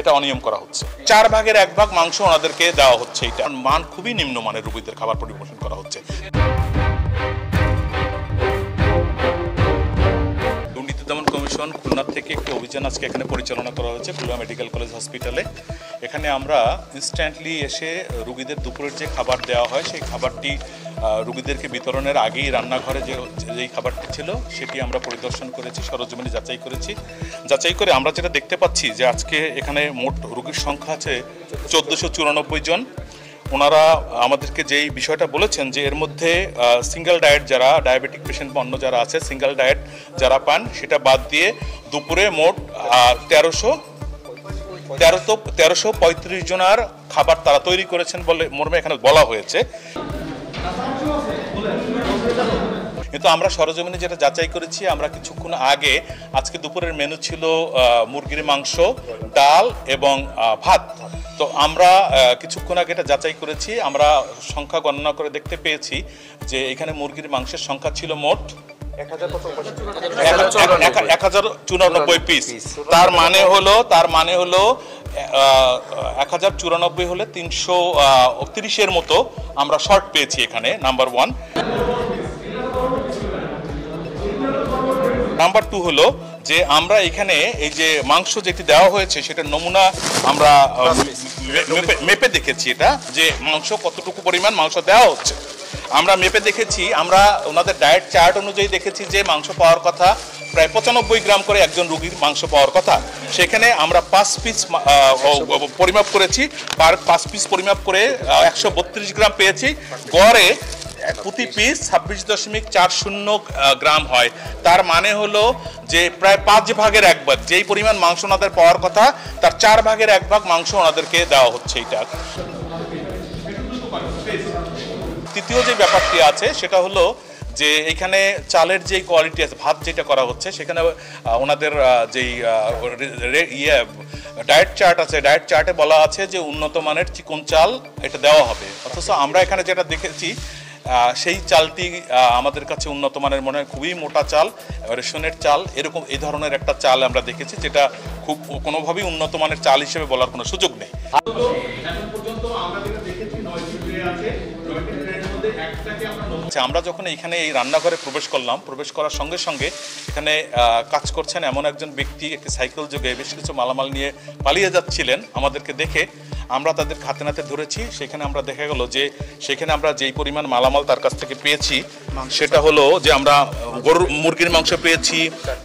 এটা অনিয়ম করা হচ্ছে। 4 ভাগের 1 ভাগ মাংস ওনাদেরকে দেওয়া হচ্ছে। এটা মান খুবই নিম্নমানের রোগীদের খাবার পরিবেশন করা হচ্ছে। দুর্নীতি দমন কমিশন খুলনা থেকে একটি অভিযান আজকে এখানে পরিচালনা করা হয়েছে খুলনা মেডিকেল কলেজ হসপিটালে। এখানে আমরা ইনস্ট্যান্টলি এসে রোগীদের দুপুরের যে খাবার দেওয়া হয় সেই খাবারটি রোগীদেরকে বিতরণের আগেই রান্নাঘরে যেই খাবারটি ছিল সেটি আমরা পরিদর্শন করেছি, সরজমিনে যাচাই করেছি। যাচাই করে আমরা যেটা দেখতে পাচ্ছি যে আজকে এখানে মোট রোগীর সংখ্যা আছে 1494 জন। ওনারা আমাদেরকে যেই বিষয়টা বলেছেন যে এর মধ্যে সিঙ্গেল ডায়েট যারা ডায়াবেটিক পেশেন্ট বা অন্য যারা আছে সিঙ্গেল ডায়েট যারা পান সেটা বাদ দিয়ে দুপুরে মোট 1335 জনের খাবার তারা তৈরি করেছেন বলে মর্মে এখানে বলা হয়েছে। কিন্তু আমরা সরজমিনে যেটা যাচাই করেছি, আমরা কিছুক্ষণ আগে আজকে দুপুরের মেনু ছিল মুরগির মাংস, ডাল এবং ভাত। তো আমরা কিছুক্ষণ আগে এটা যাচাই করেছি, আমরা সংখ্যা গণনা করে দেখতে পেয়েছি যে এখানে মুরগির মাংসের সংখ্যা ছিল মোট 1094 পিস। তার মানে হলো 1094 হলে 330-এর মতো আমরা শর্ট পেয়েছি এখানে, নাম্বার 1। নাম্বার 2 হলো যে আমরা এখানে এই যে মাংস যেটি দেওয়া হয়েছে সেটার নমুনা আমরা মেপে দেখেছি, এটা যে মাংস কতটুকু পরিমাণ মাংস দেওয়া হচ্ছে আমরা মেপে দেখেছি। আমরা ওনাদের ডায়েট চার্ট অনুযায়ী দেখেছি যে মাংস পাওয়ার কথা প্রায় 95 গ্রাম করে একজন রোগীর মাংস পাওয়ার কথা। সেখানে আমরা 5 পিস পরিমাপ করেছি, 5 পিস পরিমাপ করে 132 গ্রাম পেয়েছি। গড়ে প্রতি পিস 26.40 গ্রাম হয়। তার মানে হলো যে প্রায় 5 ভাগের 1 ভাগ যেই পরিমাণ মাংস ওনাদের পাওয়ার কথা তার 4 ভাগের 1 ভাগ মাংস ওনাদেরকে দেওয়া হচ্ছে। এটা তৃতীয় যে ব্যাপারটি আছে সেটা হলো যে এখানে চালের যে কোয়ালিটি আছে, ভাত যেটা করা হচ্ছে সেখানে ওনাদের যেই ডায়েট চার্ট আছে, ডায়েট চার্টে বলা আছে যে উন্নত মানের চিকন চাল এটা দেওয়া হবে। অথচ আমরা এখানে যেটা দেখেছি সেই চালটি আমাদের কাছে উন্নত মানের মনে হয়, খুবই মোটা চাল, রেশনের চাল, এরকম এই ধরনের একটা চাল আমরা দেখেছি যেটা খুব কোনোভাবেই উন্নত মানের চাল হিসেবে বলার কোনো সুযোগ নেই। আমরা যখন এখানে এই রান্নাঘরে প্রবেশ করলাম, প্রবেশ করার সঙ্গে সঙ্গে এখানে কাজ করছেন এমন একজন ব্যক্তি একটি সাইকেল যোগে বেশ কিছু মালামাল নিয়ে পালিয়ে যাচ্ছিলেন। আমাদেরকে দেখে আমরা তাদের হাতে নাতে ধরেছি। সেখানে আমরা দেখা গেল যে সেখানে আমরা যেই পরিমাণ মালামাল তার কাছ থেকে পেয়েছি সেটা হলো যে আমরা মুরগির মাংস পেয়েছি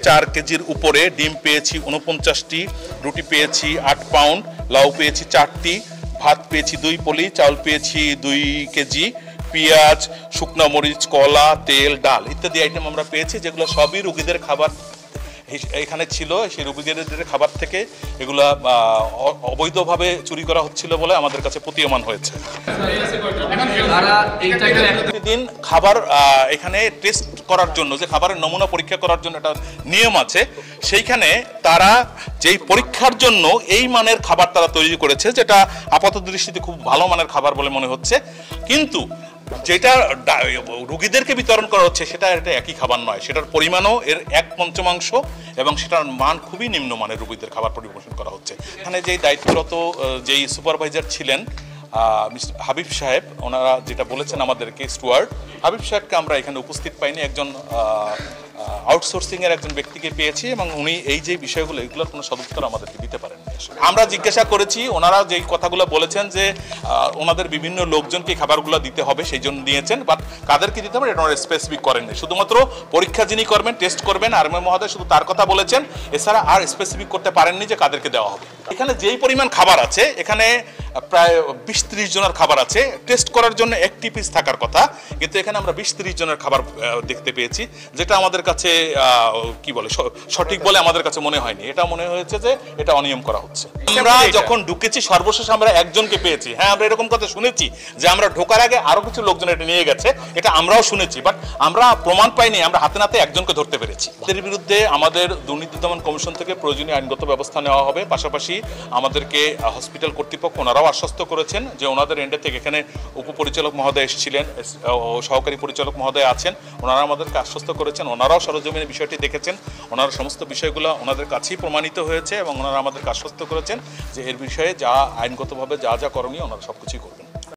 4 কেজির উপরে, ডিম পেয়েছি 49টি, রুটি পেয়েছি 8 পাউন্ড, লাউ পেয়েছি 4টি, ভাত পেয়েছি 2 পলি, চাউল পেয়েছি 2 কেজি, পেঁয়াজ, শুকনো মরিচ, কলা, তেল, ডাল ইত্যাদি আইটেম আমরা পেয়েছি, যেগুলো সবই রোগীদের খাবার এখানে ছিল। সেই রোগীদের খাবার থেকে এগুলা অবৈধভাবে চুরি করা হচ্ছিল বলে আমাদের কাছে প্রতীয়মান হয়েছে। প্রতিদিন খাবার এখানে টেস্ট করার জন্য, যে খাবারের নমুনা পরীক্ষা করার জন্য একটা নিয়ম আছে, সেইখানে তারা যেই পরীক্ষার জন্য এই মানের খাবার তারা তৈরি করেছে, যেটা আপাত দৃষ্টিতে খুব ভালো মানের খাবার বলে মনে হচ্ছে, কিন্তু যেটা রোগীদেরকে বিতরণ করা হচ্ছে সেটা এটা একই খাবার নয়, সেটার পরিমাণও এর 1/5 এবং সেটার মান খুবই নিম্নমানের রোগীদের খাবার পরিবেশন করা হচ্ছে। এখানে যেই দায়িত্বরত যেই সুপারভাইজার ছিলেন হাবিব সাহেব, ওনারা যেটা বলেছেন আমাদেরকে, স্টুয়ার্ড হাবিব সাহেবকে আমরা এখানে উপস্থিত পাইনি, একজন আউটসোর্সিংয়ের একজন ব্যক্তিকে পেয়েছি এবং উনি এই যে বিষয়গুলো এগুলোর কোনো সদুত্তর আমাদেরকে দিতে পারেন। আমরা জিজ্ঞাসা করেছি, ওনারা যেই কথাগুলো বলেছেন যে ওনাদের বিভিন্ন লোকজনকে খাবারগুলো দিতে হবে সেই জন্য দিয়েছেন, বাট কাদেরকে দিতে হবে এটা ওনারা স্পেসিফিক করেননি। শুধুমাত্র পরীক্ষা যিনি করবেন, টেস্ট করবেন, আরএমএ মহোদয় শুধু তার কথা বলেছেন, এছাড়া আর স্পেসিফিক করতে পারেননি যে কাদেরকে দেওয়া হবে। এখানে যেই পরিমাণ খাবার আছে, এখানে প্রায় 20-30 জনের খাবার আছে, টেস্ট করার জন্য 1টি পিস থাকার কথা, কিন্তু এখানে আমরা 20-30 জনের খাবার দেখতে পেয়েছি, যেটা আমাদের কাছে কি বলে সঠিক বলে আমাদের কাছে মনে হয়নি। এটা মনে হয়েছে যে এটা অনিয়ম করা হচ্ছে। আমরা যখন ঢুকেছি সর্বশেষ আমরা একজনকে পেয়েছি। হ্যাঁ, আমরা এরকম কথা শুনেছি যে আমরা ঢোকার আগে আরো কিছু লোকজন এটা নিয়ে গেছে, এটা আমরাও শুনেছি, বাট আমরা প্রমাণ পাইনি। আমরা হাতে নাতে একজনকে ধরতে পেরেছি। এর বিরুদ্ধে আমাদের দুর্নীতি দমন কমিশন থেকে প্রয়োজনীয় আইনগত ব্যবস্থা নেওয়া হবে। পাশাপাশি পাশাপাশি আমাদেরকে হসপিটাল কর্তৃপক্ষ ওনারাও আশ্বস্ত করেছেন যে ওনাদের এন্ডে থেকে এখানে উপপরিচালক মহোদয় এসেছিলেন, সহকারী পরিচালক মহোদয় আছেন, ওনারা আমাদেরকে আশ্বস্ত করেছেন, ওনারাও সরজমিনে বিষয়টি দেখেছেন, ওনারা সমস্ত বিষয়গুলো ওনাদের কাছেই প্রমাণিত হয়েছে এবং ওনারা আমাদেরকে আশ্বস্ত করেছেন যে এর বিষয়ে যা আইনগতভাবে যা যা করণীয় ওনারা সব কিছুই করবেন।